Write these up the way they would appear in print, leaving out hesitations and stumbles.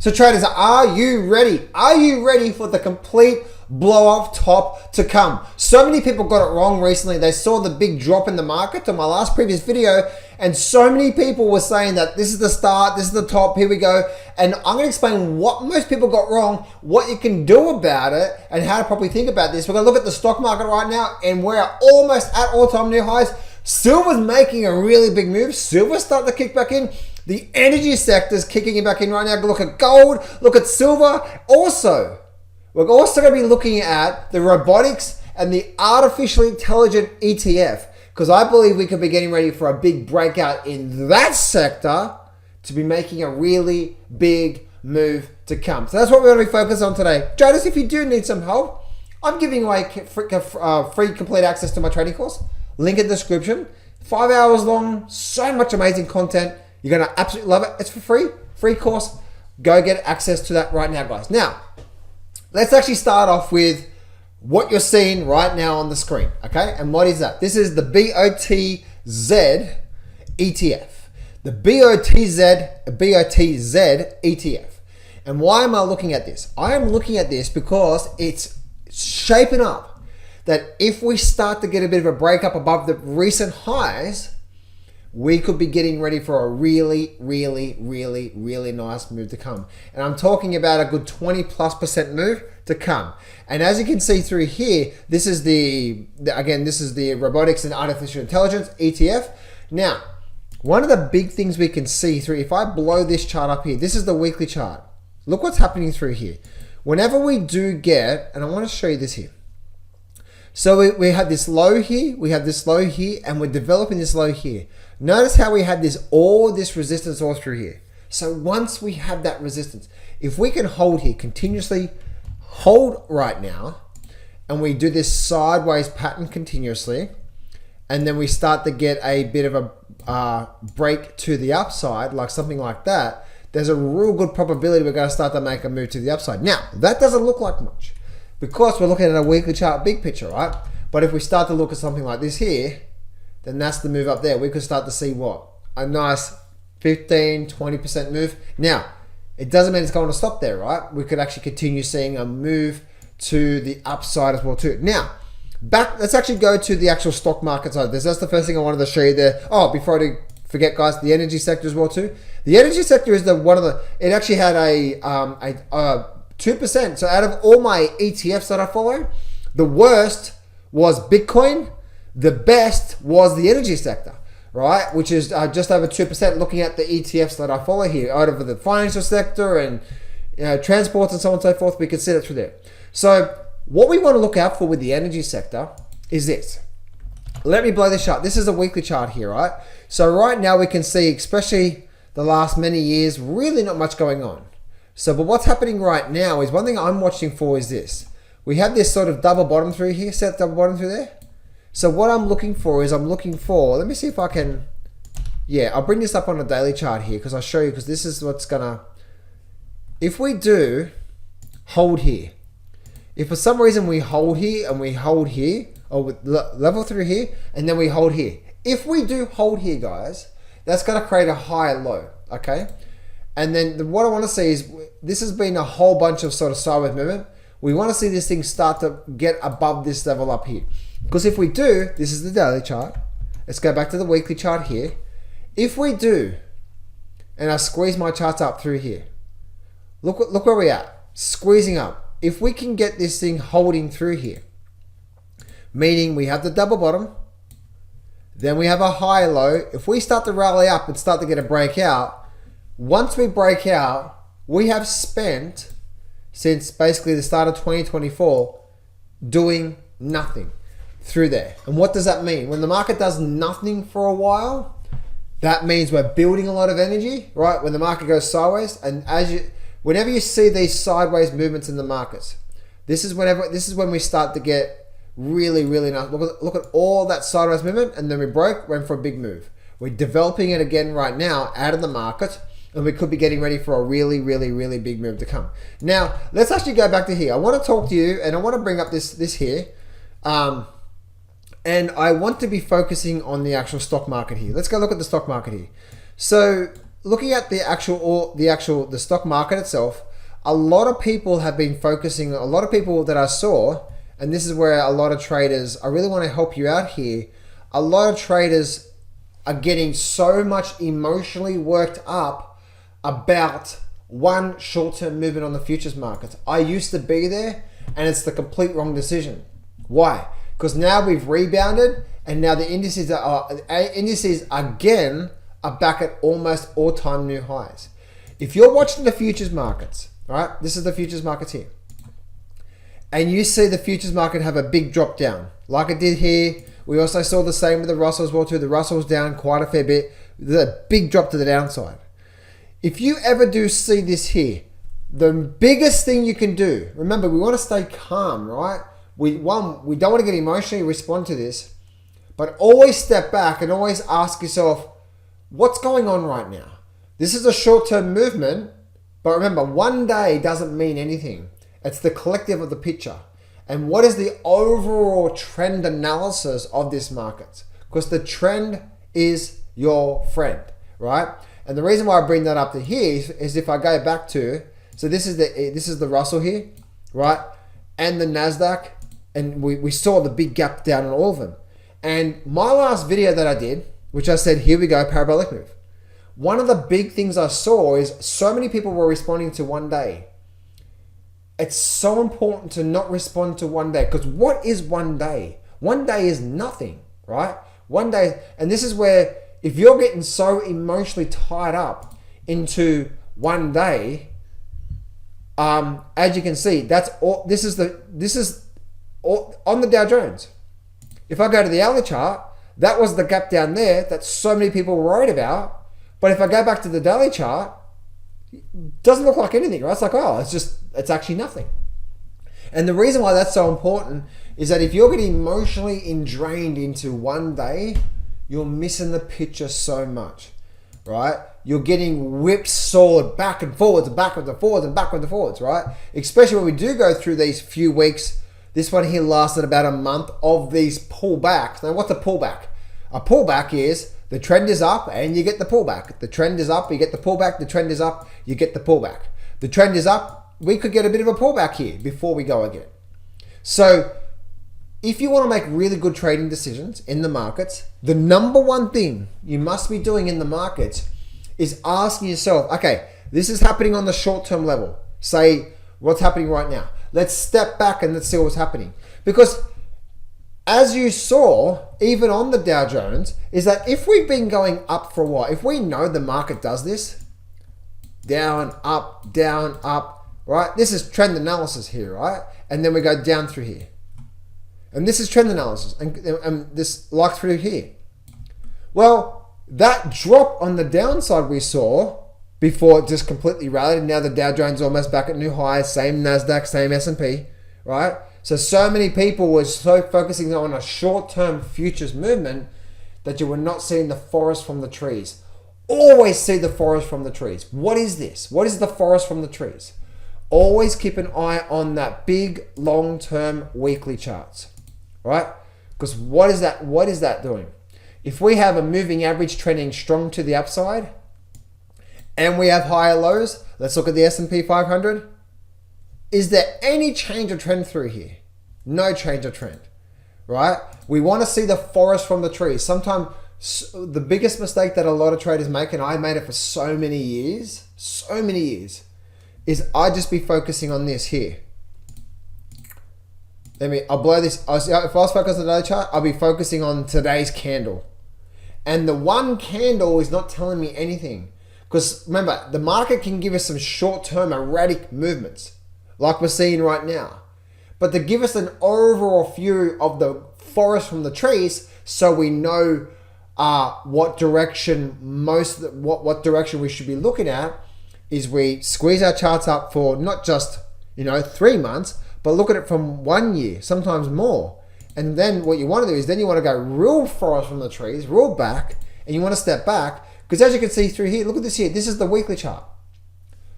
So traders, are you ready? Are you ready for the complete blow off top to come? So many people got it wrong recently. They saw the big drop in the market on my last previous video, and so many people were saying that this is the start, this is the top, here we go. And I'm gonna explain what most people got wrong, what you can do about it, and how to properly think about this. We're gonna look at the stock market right now, and we're almost at all-time new highs. Silver's making a really big move. Silver's starting to kick back in. The energy sector's kicking it back in right now. Look at gold, look at silver. Also, we're also going to be looking at the robotics and the artificially intelligent ETF, because I believe we could be getting ready for a big breakout in that sector to be making a really big move to come. So that's what we're going to be focused on today. Traders, if you do need some help, I'm giving away free complete access to my trading course. Link in the description. 5 hours long, so much amazing content. You're going to absolutely love it. It's for free, free course. Go get access to that right now, guys. Now, let's actually start off with what you're seeing right now on the screen, okay? And what is that? This is the BOTZ ETF. The BOTZ ETF. And why am I looking at this? I am looking at this because it's shaping up that if we start to get a bit of a break up above the recent highs, we could be getting ready for a really nice move to come. And I'm talking about a good 20+% move to come. And as you can see through here, this is the Robotics and Artificial Intelligence ETF. Now, one of the big things we can see through, if I blow this chart up here, this is the weekly chart. Look what's happening through here. Whenever we do get, and I want to show you this here. So we have this low here, we have this low here, and we're developing this low here. Notice how we have this resistance all through here. So once we have that resistance, if we can hold here, continuously hold right now, and we do this sideways pattern continuously, and then we start to get a bit of a break to the upside, like something like that, there's a real good probability we're going to start to make a move to the upside. Now, that doesn't look like much, because we're looking at a weekly chart, big picture, right? But if we start to look at something like this here, then that's the move up there. We could start to see what? A nice 15, 20% move. Now, it doesn't mean it's going to stop there, right? We could actually continue seeing a move to the upside as well too. Now, let's actually go to the actual stock market side. That's the first thing I wanted to show you there. Oh, before I forget, guys, the energy sector as well too. The energy sector is it actually had a 2%. So out of all my ETFs that I follow, the worst was Bitcoin. The best was the energy sector, right? Which is just over 2%, looking at the ETFs that I follow here. Out of the financial sector and transports and so on and so forth, we can see it through there. So what we want to look out for with the energy sector is this. Let me blow this chart. This is a weekly chart here, right? So right now we can see, especially the last many years, really not much going on. So, but what's happening right now is, one thing I'm watching for is this. We have this sort of double bottom through here, set double bottom through there. So what I'm looking for is, let me see if I can, I'll bring this up on a daily chart here, because I'll show you, because this is what's gonna, if we do hold here, if for some reason we hold here and we hold here, or level through here, and then we hold here. If we do hold here, guys, that's gonna create a high low, okay? And then what I want to see is, this has been a whole bunch of sort of sideways movement. We want to see this thing start to get above this level up here. Because if we do, this is the daily chart. Let's go back to the weekly chart here. If we do, and I squeeze my charts up through here, look where we're at, squeezing up. If we can get this thing holding through here, meaning we have the double bottom, then we have a high low. If we start to rally up and start to get a breakout, once we break out, we have spent, since basically the start of 2024, doing nothing through there. And what does that mean? When the market does nothing for a while, that means we're building a lot of energy, right? When the market goes sideways, and whenever you see these sideways movements in the markets, this is when we start to get really nice. Look at all that sideways movement, and then we went for a big move. We're developing it again right now out of the market, and we could be getting ready for a really big move to come. Now, let's actually go back to here. I want to talk to you, and I want to bring up this here. And I want to be focusing on the actual stock market here. Let's go look at the stock market here. So looking at the stock market itself, a lot of people have been focusing, a lot of people that I saw, and this is where a lot of traders, I really want to help you out here. A lot of traders are getting so much emotionally worked up about one short-term movement on the futures markets. I used to be there, and it's the complete wrong decision. Why? Because now we've rebounded, and now the indices again are back at almost all-time new highs. If you're watching the futures markets, right? This is the futures markets here, and you see the futures market have a big drop down, like it did here. We also saw the same with the Russell as well too. The Russell was down quite a fair bit. The big drop to the downside. If you ever do see this here, the biggest thing you can do, remember, we want to stay calm, right? We don't want to get emotionally respond to this, but always step back and always ask yourself, what's going on right now? This is a short-term movement, but remember, one day doesn't mean anything. It's the collective of the picture. And what is the overall trend analysis of this market? Because the trend is your friend, right? And the reason why I bring that up to here is if I go back to, so this is the Russell here, right? And the NASDAQ, and we saw the big gap down on all of them. And my last video that I did, which I said, here we go, parabolic move. One of the big things I saw is so many people were responding to one day. It's so important to not respond to one day, because what is one day? One day is nothing, right? One day, and this is where if you're getting so emotionally tied up into one day, as you can see, that's all. This is all on the Dow Jones. If I go to the hourly chart, that was the gap down there that so many people were worried about. But if I go back to the daily chart, it doesn't look like anything, right? It's like, oh, it's actually nothing. And the reason why that's so important is that if you're getting emotionally ingrained into one day, you're missing the picture so much, right? You're getting whipsawed back and forwards and backwards and forwards and backwards and forwards, right? Especially when we do go through these few weeks. This one here lasted about a month of these pullbacks. Now, what's a pullback? A pullback is the trend is up and you get the pullback. The trend is up, you get the pullback. The trend is up, you get the pullback. The trend is up, we could get a bit of a pullback here before we go again. So if you want to make really good trading decisions in the markets, the number one thing you must be doing in the markets is asking yourself, okay, this is happening on the short-term level. Say, what's happening right now? Let's step back and let's see what's happening. Because as you saw, even on the Dow Jones, is that if we've been going up for a while, if we know the market does this, down, up, right? This is trend analysis here, right? And then we go down through here. And this is trend analysis, and this like through here. Well, that drop on the downside we saw before it just completely rallied, and now the Dow Jones almost back at new highs, same NASDAQ, same S&P, right? So many people were so focusing on a short-term futures movement that you were not seeing the forest from the trees. Always see the forest from the trees. What is this? What is the forest from the trees? Always keep an eye on that big long-term weekly charts, right? Because what is that? What is that doing? If we have a moving average trending strong to the upside and we have higher lows, let's look at the S&P 500. Is there any change of trend through here? No change of trend, right? We want to see the forest from the trees. Sometimes the biggest mistake that a lot of traders make, and I made it for so many years, is I just be focusing on this here. I'll blow this. If I was focused on the daily chart, I'll be focusing on today's candle. And the one candle is not telling me anything. Because remember, the market can give us some short-term erratic movements, like we're seeing right now. But to give us an overall view of the forest from the trees, so we know what direction what direction we should be looking at, is we squeeze our charts up for not just 3 months, but look at it from 1 year, sometimes more. And then what you want to do is then you want to go real forest from the trees, real back, and you want to step back. Because as you can see through here, look at this here. This is the weekly chart.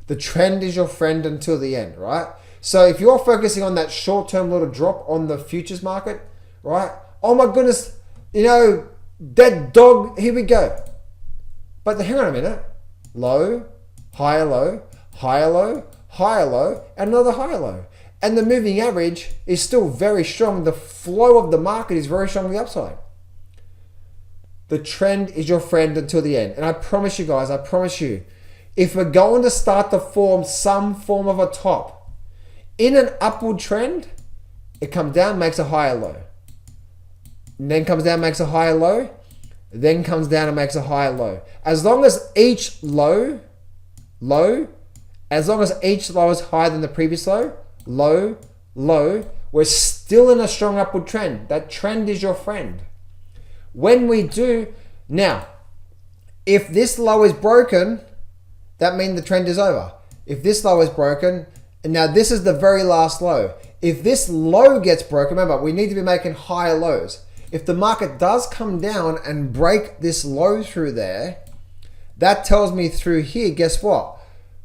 The trend is your friend until the end, right? So if you're focusing on that short-term little drop on the futures market, right? Oh my goodness, dead dog, here we go. But hang on a minute. low, higher low, higher low, higher low, and another higher low. And the moving average is still very strong. The flow of the market is very strong on the upside. The trend is your friend until the end. And I promise you guys, I promise you, if we're going to start to form some form of a top in an upward trend, it comes down, makes a higher low. And then comes down, makes a higher low. Then comes down and makes a higher low. As long as each low, as long as each low is higher than the previous low, low, we're still in a strong upward trend. That trend is your friend. When we do, now, if this low is broken, that means the trend is over. If this low is broken, and now this is the very last low. If this low gets broken, remember, we need to be making higher lows. If the market does come down and break this low through there, that tells me through here, guess what?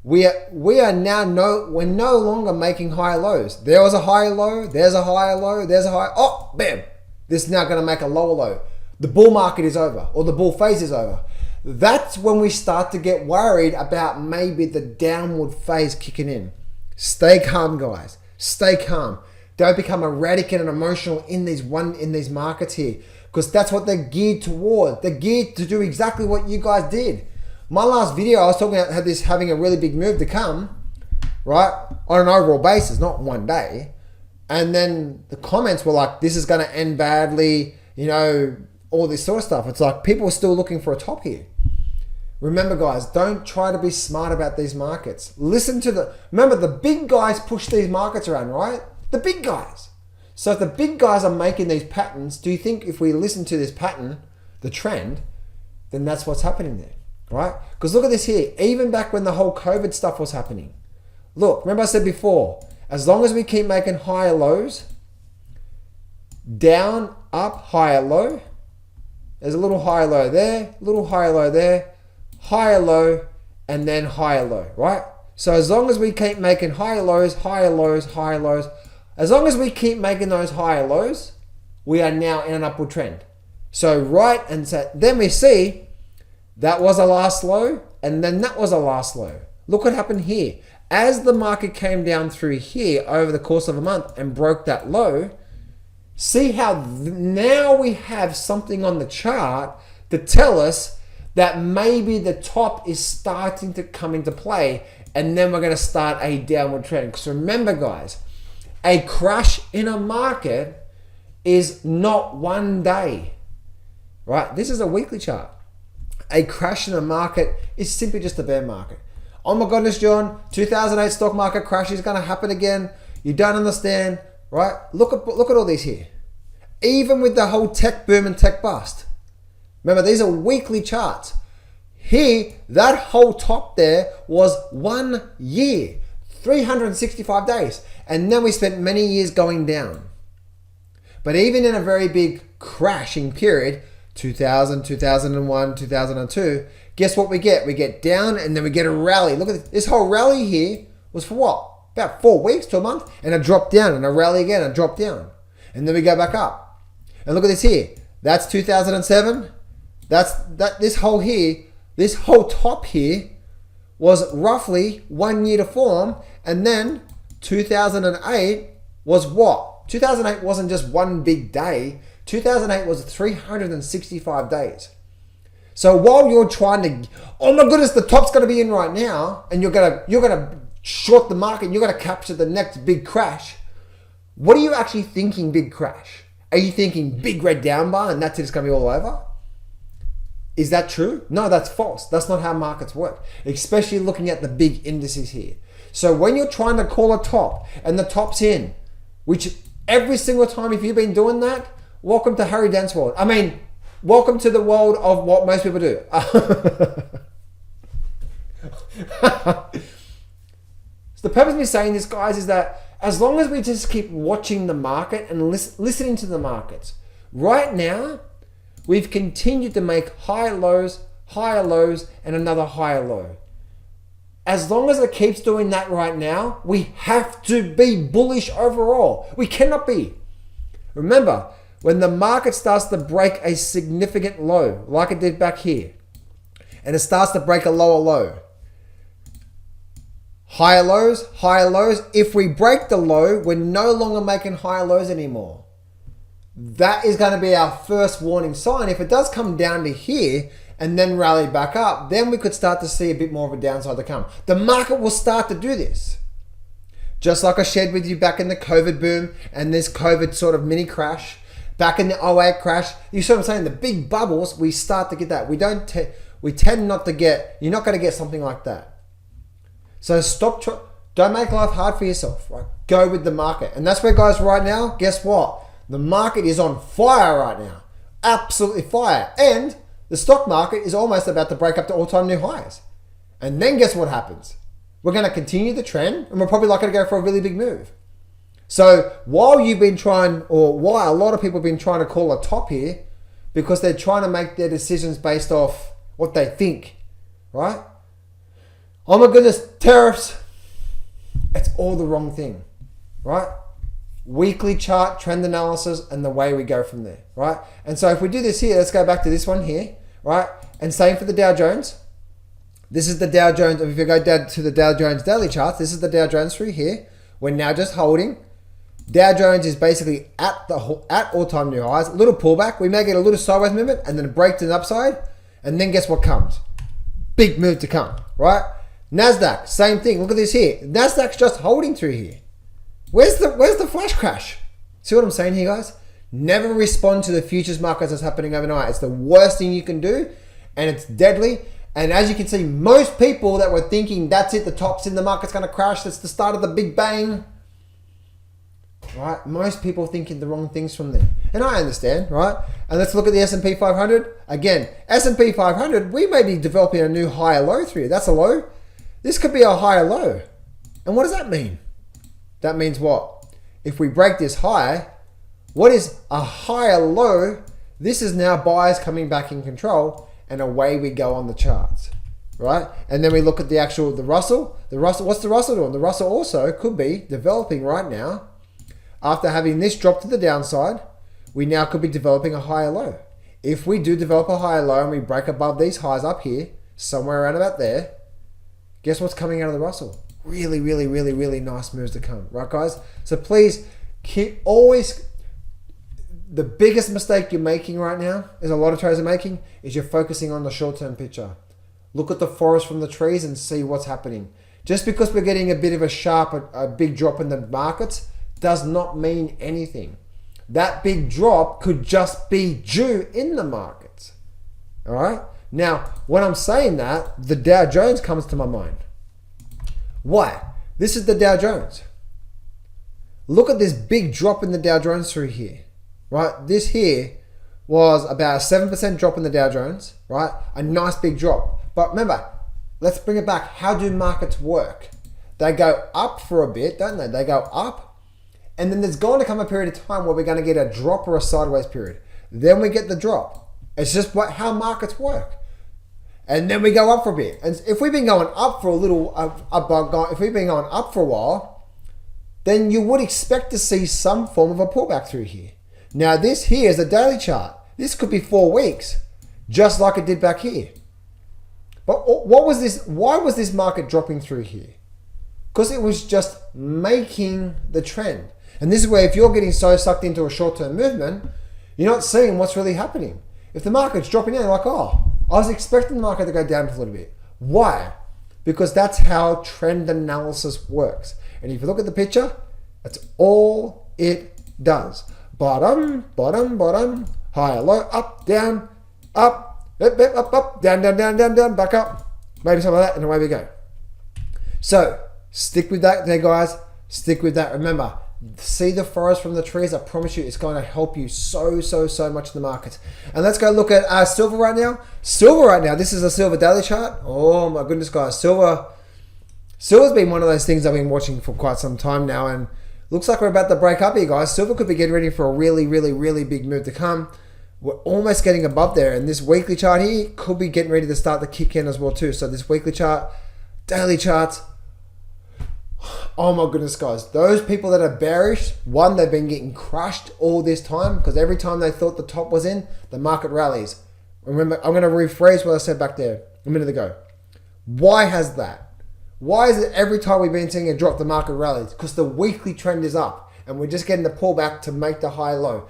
We're no longer making higher lows. There was a higher low, there's a higher low, there's a higher, oh, bam. This is now gonna make a lower low. The bull market is over, or the bull phase is over. That's when we start to get worried about maybe the downward phase kicking in. Stay calm, guys. Stay calm. Don't become erratic and emotional in these markets here, because that's what they're geared toward. They're geared to do exactly what you guys did. My last video, I was talking about having a really big move to come, right? On an overall basis, not one day. And then the comments were like, this is going to end badly, all this sort of stuff. It's like people are still looking for a top here. Remember, guys, don't try to be smart about these markets. Remember, the big guys push these markets around, right? The big guys. So if the big guys are making these patterns, do you think if we listen to this pattern, the trend, then that's what's happening there, right? Because look at this here. Even back when the whole COVID stuff was happening. Look, remember I said before, as long as we keep making higher lows, down, up, higher low, there's a little higher low there, little higher low there, higher low, and then higher low, right? So as long as we keep making higher lows, higher lows, higher lows, as long as we keep making those higher lows, we are now in an upward trend. So then we see that was a last low, and then that was a last low. Look what happened here. As the market came down through here over the course of a month and broke that low, see how now we have something on the chart to tell us that maybe the top is starting to come into play, and then we're going to start a downward trend. Because remember, guys, a crash in a market is not one day, right? This is a weekly chart. A crash in a market is simply just a bear market. Oh my goodness, John, 2008 stock market crash is going to happen again. You don't understand, right? Look at all these here. Even with the whole tech boom and tech bust. Remember, these are weekly charts. Here, that whole top there was 1 year, 365 days. And then we spent many years going down. But even in a very big crashing period, 2000, 2001, 2002, guess what we get? We get down and then we get a rally. Look at this whole rally here was for what? About 4 weeks to a month, and a drop down, and a rally again, and a drop down. And then we go back up. And look at this here. That's 2007. This whole top here was roughly 1 year to form, and then 2008 was what? 2008 wasn't just one big day. 2008 was 365 days. So while you're trying to, oh my goodness, the top's going to be in right now, and you're gonna short the market, and you're gonna capture the next big crash. What are you actually thinking? Big crash? Are you thinking big red down bar and that's it, it's going to be all over? Is that true? No, that's false. That's not how markets work, especially looking at the big indices here. So when you're trying to call a top and the top's in, which every single time, if you've been doing that, welcome to Harry Dent's world. I mean, welcome to the world of what most people do. So the purpose of me saying this, guys, is that as long as we just keep watching the market and listening to the markets, right now, we've continued to make higher lows, and another higher low. As long as it keeps doing that right now, we have to be bullish overall. We cannot be. Remember, when the market starts to break a significant low, like it did back here, and it starts to break a lower low, Higher lows, higher lows. If we break the low, we're no longer making higher lows anymore. That is going to be our first warning sign. If it does come down to here and then rally back up, then we could start to see a bit more of a downside to come. The market will start to do this. Just like I shared with you back in the COVID boom and this COVID sort of mini crash, back in the '08 crash, you see what I'm saying? The big bubbles, we start to get that. We tend not to get, you're not going to get something like that. So don't make life hard for yourself, right? Go with the market. And that's where, guys, right now, guess what? The market is on fire right now. Absolutely fire. And the stock market is almost about to break up to all-time new highs. And then guess what happens? We're going to continue the trend and we're probably not going to go for a really big move. So while a lot of people have been trying to call a top here, because they're trying to make their decisions based off what they think, right? Oh my goodness, tariffs. It's all the wrong thing, right? Weekly chart, trend analysis, and the way we go from there, right? And so if we do this here, let's go back to this one here, right? And same for the Dow Jones. This is the Dow Jones. If you go down to the Dow Jones daily charts, this is the Dow Jones through here. We're now just holding. Dow Jones is basically at all-time new highs. A little pullback. We may get a little sideways movement and then a break to the upside. And then guess what comes? Big move to come, right? NASDAQ, same thing. Look at this here. NASDAQ's just holding through here. Where's the flash crash? See what I'm saying here, guys? Never respond to the futures markets that's happening overnight. It's the worst thing you can do, and it's deadly. And as you can see, most people that were thinking, that's it, the top's in, the market's going to crash, that's the start of the Big Bang, right? Most people thinking the wrong things from there. And I understand, right? And let's look at the S&P 500. Again, S&P 500, we may be developing a new higher low through here. That's a low. This could be a higher low. And what does that mean? That means what? If we break this high, what is a higher low? This is now buyers coming back in control, and away we go on the charts, right? And then we look at the Russell. The Russell, what's the Russell doing? The Russell also could be developing right now. After having this drop to the downside, we now could be developing a higher low. If we do develop a higher low and we break above these highs up here, somewhere around about there, guess what's coming out of the Russell? Really, really, really, really nice moves to come, right, guys? So please the biggest mistake you're making right now, is a lot of traders are making, is you're focusing on the short-term picture. Look at the forest from the trees and see what's happening. Just because we're getting a bit of a big drop in the markets does not mean anything. That big drop could just be due in the markets, all right? Now, when I'm saying that, the Dow Jones comes to my mind. Why? This is the Dow Jones. Look at this big drop in the Dow Jones through here, right? This here was about a 7% drop in the Dow Jones, right? A nice big drop. But remember, let's bring it back. How do markets work? They go up for a bit, don't they? They go up, and then there's going to come a period of time where we're going to get a drop or a sideways period. Then we get the drop. It's just how markets work. And then we go up for a bit. And if we've been going up for a little, if we've been going up for a while, then you would expect to see some form of a pullback through here. Now this here is a daily chart. This could be 4 weeks, just like it did back here. But what was this? Why was this market dropping through here? Because it was just making the trend. And this is where if you're getting so sucked into a short-term movement, you're not seeing what's really happening. If the market's dropping down, you're like, oh, I was expecting the market to go down a little bit. Why? Because that's how trend analysis works. And if you look at the picture, that's all it does. Bottom, bottom, bottom, higher, low, up, down, up, up, down, down, down, down, down, back up. Maybe something like that, and away we go. So, stick with that there, guys. Stick with that. Remember, see the forest from the trees. I promise you, it's going to help you so much in the markets. And let's go look at silver right now. Silver right now, this is a silver daily chart. Oh my goodness, guys. Silver's been one of those things I've been watching for quite some time now, and looks like we're about to break up here, guys. Silver could be getting ready for a really, really, really big move to come. We're almost getting above there, and this weekly chart here could be getting ready to start to kick in as well too. So this weekly chart, daily charts, oh my goodness, guys. Those people that are bearish, one, they've been getting crushed all this time because every time they thought the top was in, the market rallies. Remember, I'm going to rephrase what I said back there a minute ago. Why has that? Why is it every time we've been seeing a drop, the market rallies? Because the weekly trend is up and we're just getting the pullback to make the high low,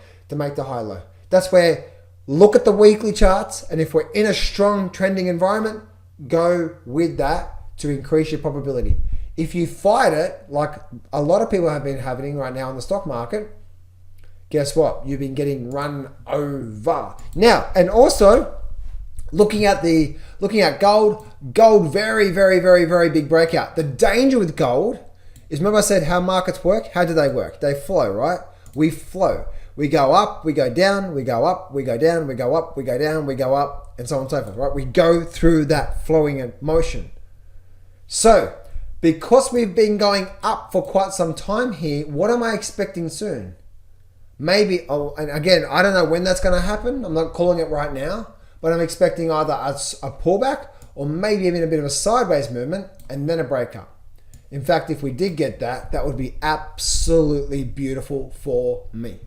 That's where, look at the weekly charts, and if we're in a strong trending environment, go with that to increase your probability. If you fight it, like a lot of people have been having right now in the stock market, guess what? You've been getting run over. Now, and also looking at gold, very, very, very, very big breakout. The danger with gold is, remember I said how markets work? How do they work? They flow, right? We flow. We go up, we go down, we go up, we go down, we go up, we go down, we go up, and so on and so forth, right? We go through that flowing motion. So, because we've been going up for quite some time here, what am I expecting soon? Maybe, and again, I don't know when that's going to happen. I'm not calling it right now, but I'm expecting either a pullback or maybe even a bit of a sideways movement and then a breakup. In fact, if we did get that, that would be absolutely beautiful for me.